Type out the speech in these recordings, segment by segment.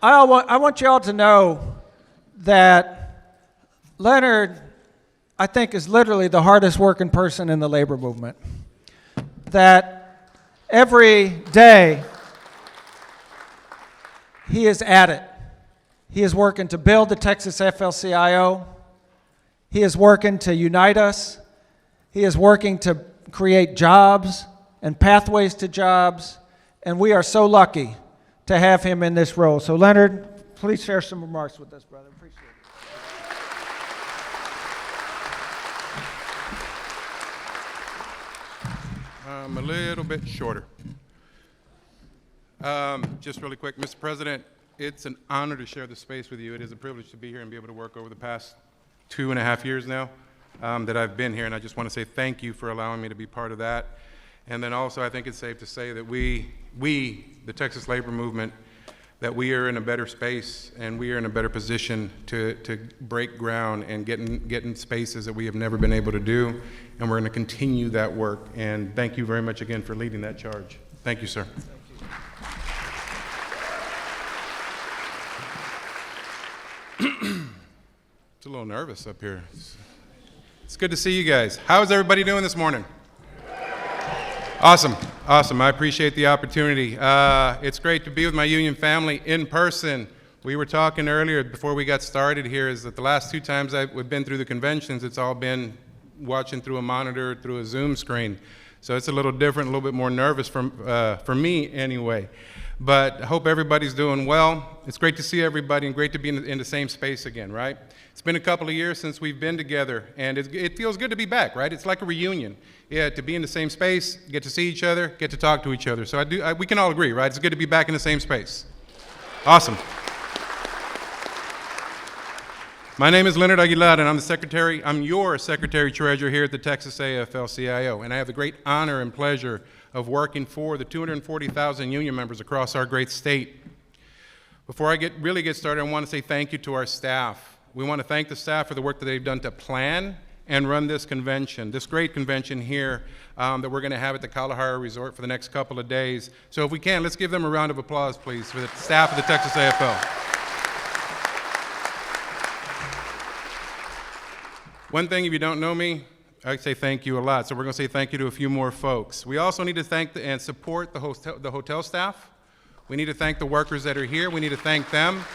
I want you all to know that Leonard, I think, is literally the hardest working person in the labor movement. That every day he is at it. He is working to build the Texas AFL-CIO. He is working to unite us. He is working to create jobs and pathways to jobs. And we are so lucky to have him in this role. So Leonard, please share some remarks with us, brother. Appreciate it. I'm a little bit shorter. Just really quick, Mr. President, it's an honor to share the space with you. It is a privilege to be here and be able to work over the past 2.5 years now that I've been here, and I just want to say thank you for allowing me to be part of that. And then also, I think it's safe to say that we, the Texas labor movement, that we are in a better space and we are in a better position to break ground and get in spaces that we have never been able to do. And we're going to continue that work. And thank you very much again for leading that charge. Thank you, sir. It's a little nervous up here. It's good to see you guys. How is everybody doing this morning? Awesome, awesome. I appreciate the opportunity. It's great to be with my union family in person. We were talking earlier before we got started here is that the last 2 times we've been through the conventions, it's all been watching through a monitor, through a Zoom screen. So it's a little different, a little bit more nervous for me anyway. But I hope everybody's doing well. It's great to see everybody and great to be in the same space again, right? It's been a couple of years since we've been together, and it feels good to be back, right? It's like a reunion. Yeah, to be in the same space, get to see each other, get to talk to each other. So we can all agree, right? It's good to be back in the same space. Awesome. My name is Leonard Aguilar, and I'm your Secretary-Treasurer here at the Texas AFL-CIO, and I have the great honor and pleasure of working for the 240,000 union members across our great state. Before I really get started, I want to say thank you to our staff. We want to thank the staff for the work that they've done to plan and run this convention, this great convention here that we're going to have at the Kalahari Resort for the next couple of days. So if we can, let's give them a round of applause, please, for the staff of the Texas AFL. One thing, if you don't know me, I say thank you a lot, so we're going to say thank you to a few more folks. We also need to thank and support the hotel staff. We need to thank the workers that are here. We need to thank them.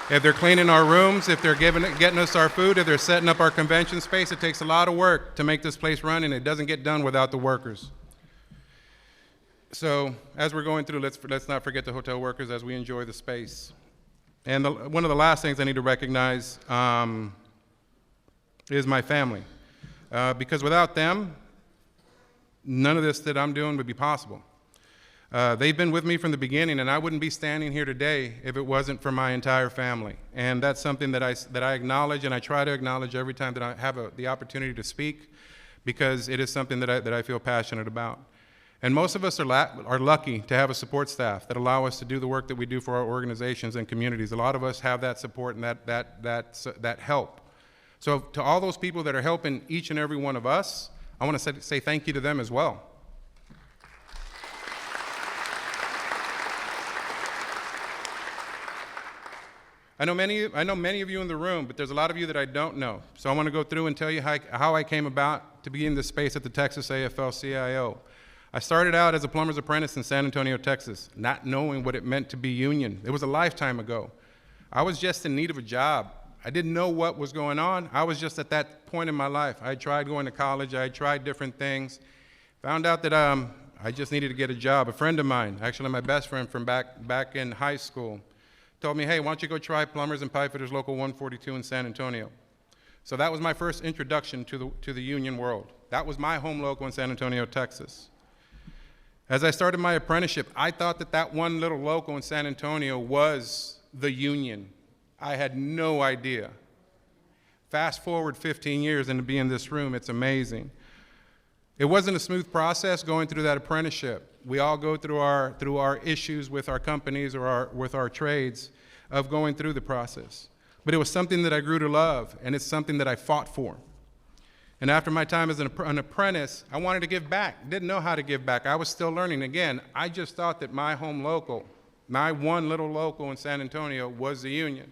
If they're cleaning our rooms, if they're getting us our food, if they're setting up our convention space, it takes a lot of work to make this place run, and it doesn't get done without the workers. So as we're going through, let's not forget the hotel workers as we enjoy the space. And one of the last things I need to recognize is my family. Because without them, none of this that I'm doing would be possible. They've been with me from the beginning, and I wouldn't be standing here today if it wasn't for my entire family. And that's something that I acknowledge, and I try to acknowledge every time that I have the opportunity to speak, because it is something that I feel passionate about. And most of us are lucky to have a support staff that allow us to do the work that we do for our organizations and communities. A lot of us have that support and that help. So to all those people that are helping each and every one of us, I want to say thank you to them as well. I know many of you in the room, but there's a lot of you that I don't know. So I want to go through and tell you how I came about to be in this space at the Texas AFL-CIO. I started out as a plumber's apprentice in San Antonio, Texas, not knowing what it meant to be union. It was a lifetime ago. I was just in need of a job. I didn't know what was going on. I was just at that point in my life. I tried going to college. I tried different things. Found out that I just needed to get a job. A friend of mine, actually my best friend from back in high school, told me, hey, why don't you go try Plumbers and Pipefitters Local 142 in San Antonio. So that was my first introduction to the union world. That was my home local in San Antonio, Texas. As I started my apprenticeship, I thought that one little local in San Antonio was the union. I had no idea. Fast forward 15 years and to be in this room, it's amazing. It wasn't a smooth process going through that apprenticeship. We all go through our issues with our companies or with our trades of going through the process. But it was something that I grew to love, and it's something that I fought for. And after my time as an apprentice, I wanted to give back. Didn't know how to give back. I was still learning. Again, I just thought that my home local My one little local in San Antonio was the union.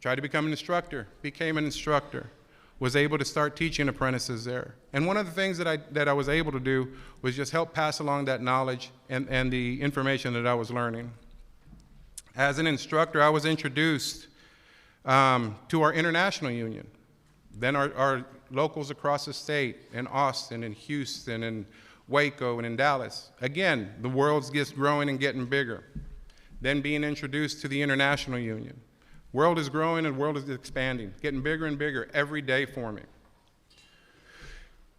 Tried to become an instructor, became an instructor, was able to start teaching apprentices there. And one of the things that I was able to do was just help pass along that knowledge and the information that I was learning. As an instructor, I was introduced to our international union. Then our locals across the state, in Austin, in Houston, in Waco, and in Dallas. Again, the world's just growing and getting bigger. Then being introduced to the international union. World is growing and world is expanding, getting bigger and bigger every day for me.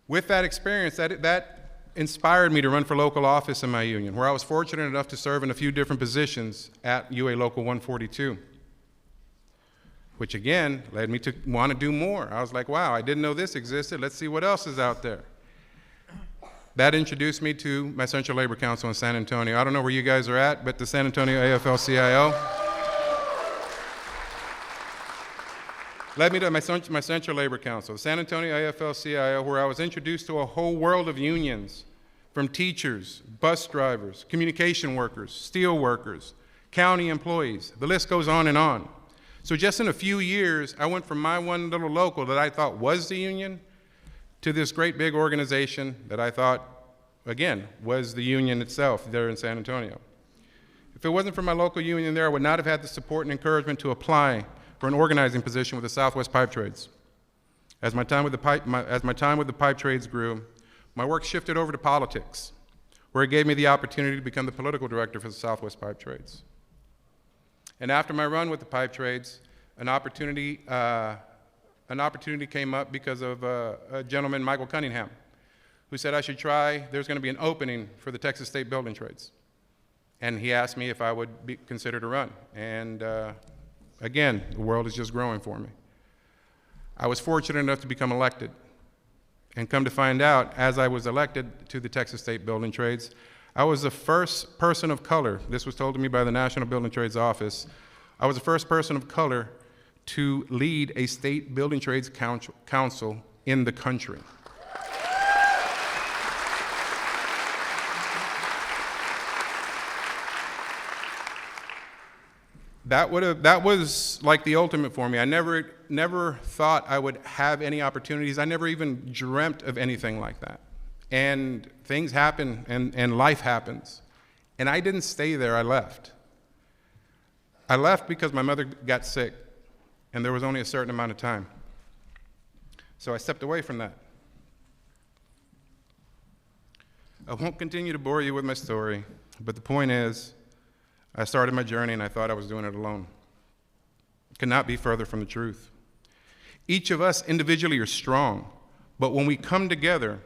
With that experience, that inspired me to run for local office in my union, where I was fortunate enough to serve in a few different positions at UA Local 142, which again led me to want to do more. I was like, wow, I didn't know this existed. Let's see what else is out there. That introduced me to my Central Labor Council in San Antonio. I don't know where you guys are at, but the San Antonio AFL-CIO led me to my Central Labor Council, the San Antonio AFL-CIO, where I was introduced to a whole world of unions, from teachers, bus drivers, communication workers, steel workers, county employees. The list goes on and on. So just in a few years, I went from my one little local that I thought was the union to this great big organization that I thought, again, was the union itself there in San Antonio. If it wasn't for my local union there, I would not have had the support and encouragement to apply for an organizing position with the Southwest Pipe Trades. As my time with the pipe trades grew, my work shifted over to politics, where it gave me the opportunity to become the political director for the Southwest Pipe Trades. And after my run with the pipe trades, an opportunity came up because of a gentleman, Michael Cunningham, who said I should try, there's going to be an opening for the Texas State Building Trades. And he asked me if I would be considered to run. And again, the world is just growing for me. I was fortunate enough to become elected. And come to find out, as I was elected to the Texas State Building Trades, I was the first person of color, this was told to me by the National Building Trades Office, I was the first person of color to lead a state building trades council in the country. That was like the ultimate for me. I never thought I would have any opportunities. I never even dreamt of anything like that. And things happen and life happens. And I didn't stay there, I left. I left because my mother got sick and there was only a certain amount of time. So I stepped away from that. I won't continue to bore you with my story, but the point is, I started my journey and I thought I was doing it alone. It could not be further from the truth. Each of us individually are strong, but when we come together,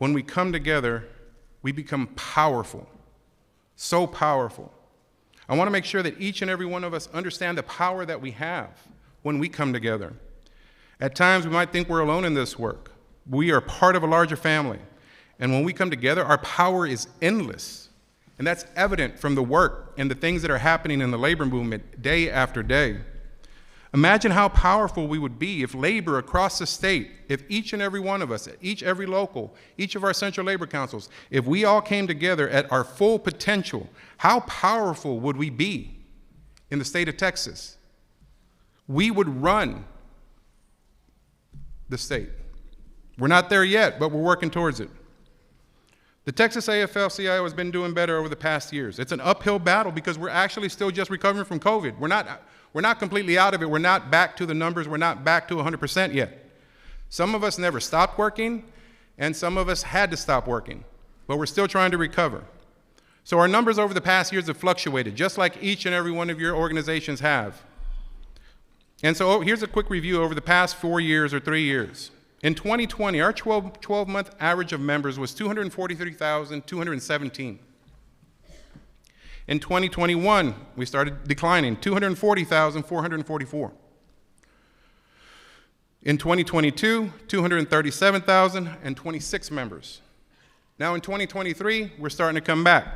we become powerful, so powerful. I want to make sure that each and every one of us understand the power that we have when we come together. At times, we might think we're alone in this work. We are part of a larger family. And when we come together, our power is endless. And that's evident from the work and the things that are happening in the labor movement day after day. Imagine how powerful we would be if labor across the state, if each and every one of us, every local, each of our central labor councils, if we all came together at our full potential, how powerful would we be in the state of Texas? We would run the state. We're not there yet, but we're working towards it. The Texas AFL-CIO has been doing better over the past years. It's an uphill battle because we're actually still just recovering from COVID. We're not completely out of it. We're not back to the numbers. We're not back to 100% yet. Some of us never stopped working, and some of us had to stop working, but we're still trying to recover. So our numbers over the past years have fluctuated, just like each and every one of your organizations have. And so here's a quick review over the past 4 years or 3 years. In 2020, our 12-month average of members was 243,217. In 2021, we started declining, 240,444. In 2022, 237,026 members. Now in 2023, we're starting to come back.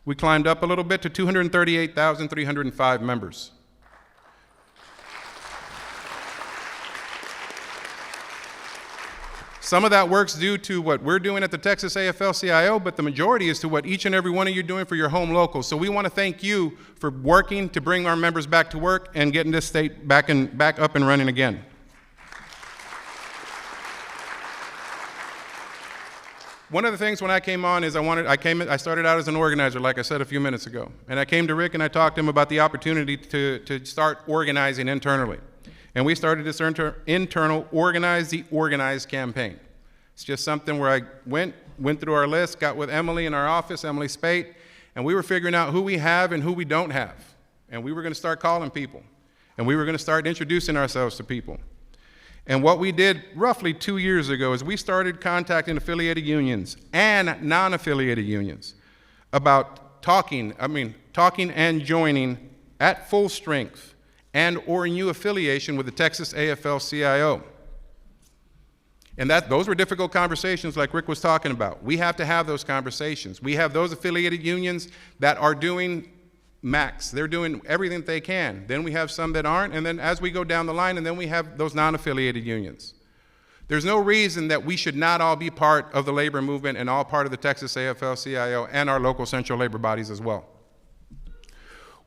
We climbed up a little bit to 238,305 members. Some of that work's due to what we're doing at the Texas AFL-CIO, but the majority is to what each and every one of you are doing for your home locals. So we want to thank you for working to bring our members back to work and getting this state back up and running again. One of the things when I came on is I started out as an organizer, like I said a few minutes ago. And I came to Rick and I talked to him about the opportunity to start organizing internally. And we started this internal Organize the Organized campaign. It's just something where I went through our list, got with Emily in our office, Emily Spate, and we were figuring out who we have and who we don't have. And we were going to start calling people. And we were going to start introducing ourselves to people. And what we did roughly 2 years ago is we started contacting affiliated unions and non-affiliated unions about talking and joining at full strength and or new affiliation with the Texas AFL-CIO. And those were difficult conversations like Rick was talking about. We have to have those conversations. We have those affiliated unions that are doing max. They're doing everything that they can. Then we have some that aren't, and then as we go down the line, and then we have those non-affiliated unions. There's no reason that we should not all be part of the labor movement and all part of the Texas AFL-CIO and our local central labor bodies as well.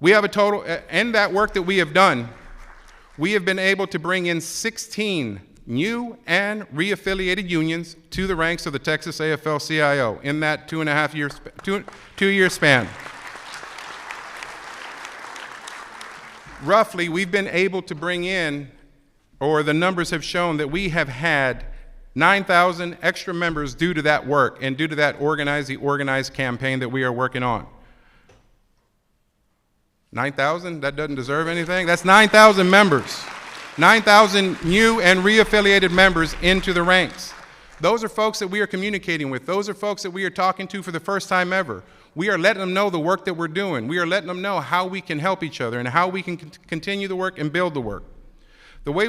We have a total, in that work that we have done, we have been able to bring in 16 new and re-affiliated unions to the ranks of the Texas AFL-CIO in that 2-year span. Roughly, we've been able to bring in, or the numbers have shown that we have had 9,000 extra members due to that work and due to that Organize the Organized campaign that we are working on. 9,000? That doesn't deserve anything? That's 9,000 members. 9,000 new and re-affiliated members into the ranks. Those are folks that we are communicating with. Those are folks that we are talking to for the first time ever. We are letting them know the work that we're doing. We are letting them know how we can help each other and how we can continue the work and build the work. The way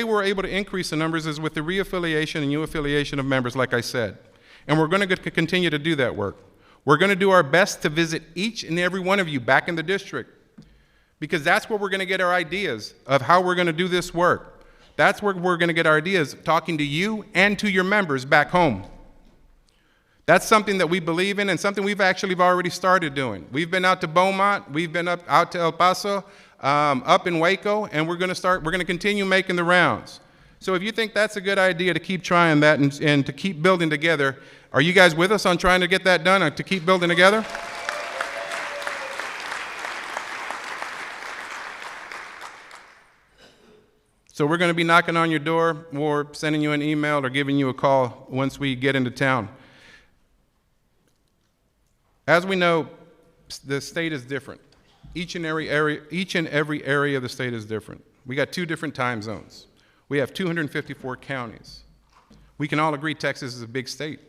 we're able to increase the numbers is with the re-affiliation and new affiliation of members, like I said. And we're going to continue to do that work. We're going to do our best to visit each and every one of you back in the district, because that's where we're going to get our ideas of how we're going to do this work. That's where we're going to get our ideas, talking to you and to your members back home. That's something that we believe in and something we've actually already started doing. We've been out to Beaumont, we've been out to El Paso, up in Waco, and we're going to continue making the rounds. So if you think that's a good idea to keep trying that and to keep building together, are you guys with us on trying to get that done, or to keep building together? So we're going to be knocking on your door or sending you an email or giving you a call once we get into town. As we know, the state is different. Each and every area of the state is different. We got 2 different time zones. We have 254 counties. We can all agree Texas is a big state.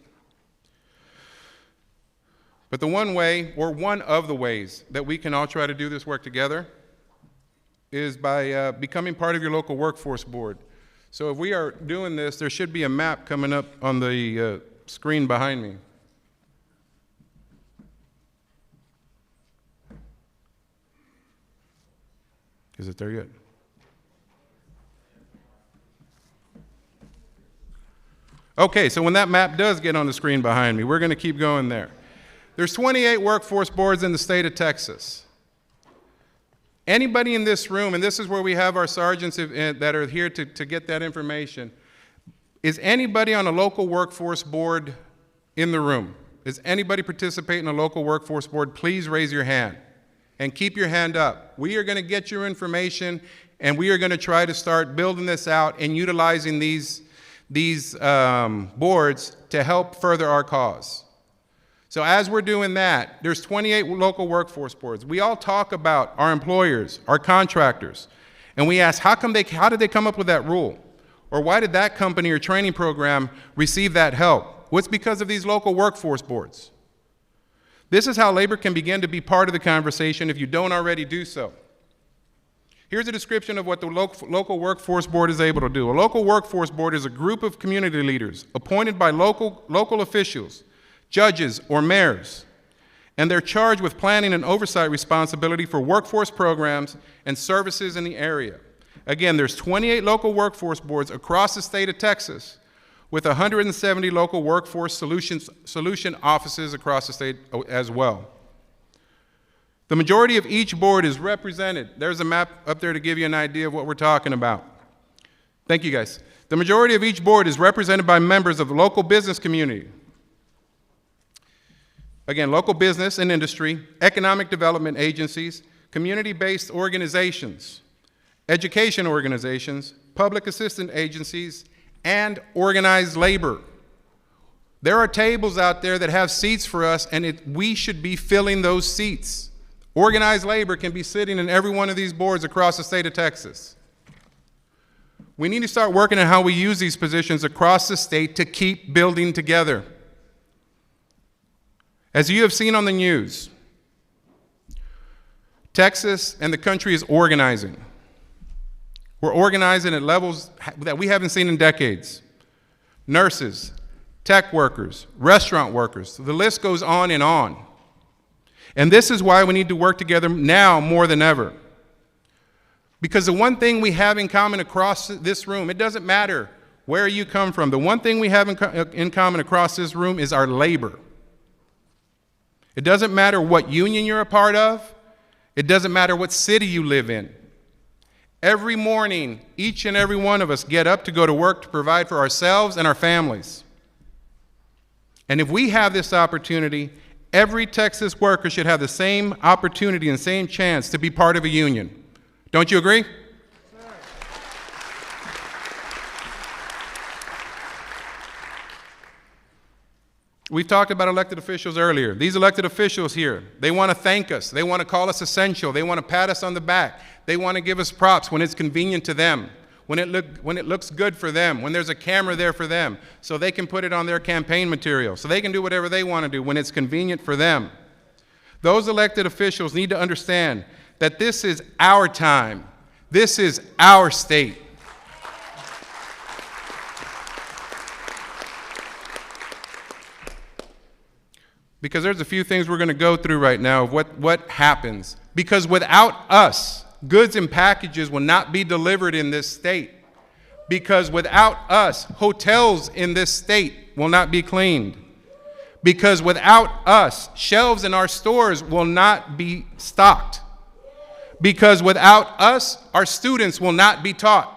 But the one way, or one of the ways, that we can all try to do this work together is by becoming part of your local workforce board. So if we are doing this, there should be a map coming up on the screen behind me. Is it there yet? Okay, so when that map does get on the screen behind me, we're going to keep going there. There's 28 workforce boards in the state of Texas. Anybody in this room, and this is where we have our sergeants that are here to get that information, is anybody on a local workforce board in the room? Is anybody participating in a local workforce board? Please raise your hand. And keep your hand up. We are going to get your information, and we are going to try to start building this out and utilizing these boards to help further our cause. So as we're doing that, there's 28 local workforce boards. We all talk about our employers, our contractors, and we ask, how did they come up with that rule? Or why did that company or training program receive that help? Well, it's because of these local workforce boards. This is how labor can begin to be part of the conversation if you don't already do so. Here's a description of what the local workforce board is able to do. A local workforce board is a group of community leaders appointed by local officials, judges, or mayors, and they're charged with planning and oversight responsibility for workforce programs and services in the area. Again, there's 28 local workforce boards across the state of Texas, with 170 local workforce solution offices across the state as well. The majority of each board is represented. There's a map up there to give you an idea of what we're talking about. Thank you, guys. The majority of each board is represented by members of the local business community. Again, local business and industry, economic development agencies, community-based organizations, education organizations, public assistance agencies, and organized labor. There are tables out there that have seats for us, and we should be filling those seats. Organized labor can be sitting in every one of these boards across the state of Texas. We need to start working on how we use these positions across the state to keep building together. As you have seen on the news, Texas and the country is organizing. We're organizing at levels that we haven't seen in decades. Nurses, tech workers, restaurant workers, the list goes on and on. And this is why we need to work together now more than ever. Because the one thing we have in common across this room, it doesn't matter where you come from, the one thing we have in common across this room is our labor. It doesn't matter what union you're a part of. It doesn't matter what city you live in. Every morning, each and every one of us get up to go to work to provide for ourselves and our families. And if we have this opportunity, every Texas worker should have the same opportunity and same chance to be part of a union. Don't you agree? We've talked about elected officials earlier. These elected officials here, they want to thank us. They want to call us essential. They want to pat us on the back. They want to give us props when it's convenient to them, when it looks good for them, when there's a camera there for them, so they can put it on their campaign material, so they can do whatever they want to do when it's convenient for them. Those elected officials need to understand that this is our time. This is our state. Because there's a few things we're going to go through right now of what happens. Because without us, goods and packages will not be delivered in this state. Because without us, hotels in this state will not be cleaned. Because without us, shelves in our stores will not be stocked. Because without us, our students will not be taught.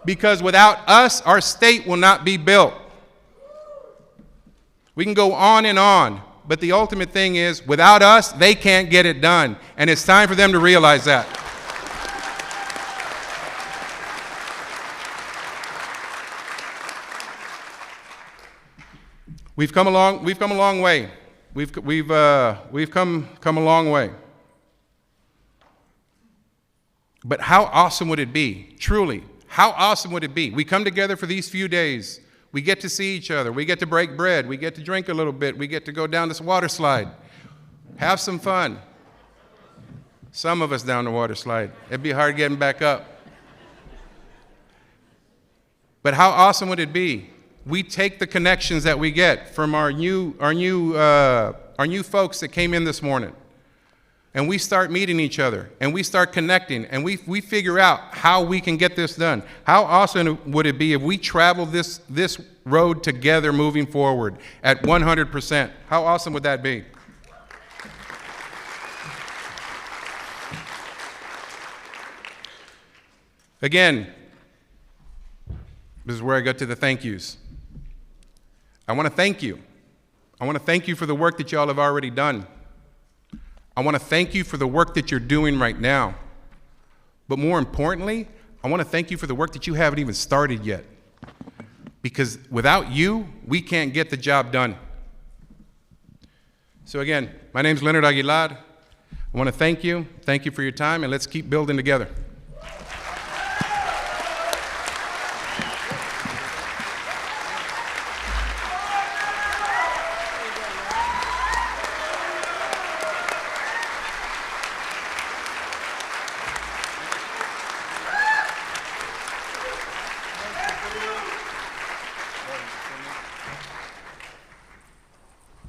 Because without us, our state will not be built. We can go on, but the ultimate thing is, without us, they can't get it done. And it's time for them to realize that. We've come a long way. We've come a long way. But how awesome would it be, truly, how awesome would it be? We come together for these few days. We get to see each other. We get to break bread. We get to drink a little bit. We get to go down this water slide. Have some fun. Some of us down the water slide. It'd be hard getting back up. But how awesome would it be? We take the connections that we get from our new folks that came in this morning, and we start meeting each other, and we start connecting, and we figure out how we can get this done. How awesome would it be if we traveled this road together moving forward at 100%? How awesome would that be? Again, this is where I go to the thank yous. I want to thank you. I want to thank you for the work that y'all have already done. I want to thank you for the work that you're doing right now. But more importantly, I want to thank you for the work that you haven't even started yet. Because without you, we can't get the job done. So again, my name's Leonard Aguilar. I want to thank you for your time, and let's keep building together.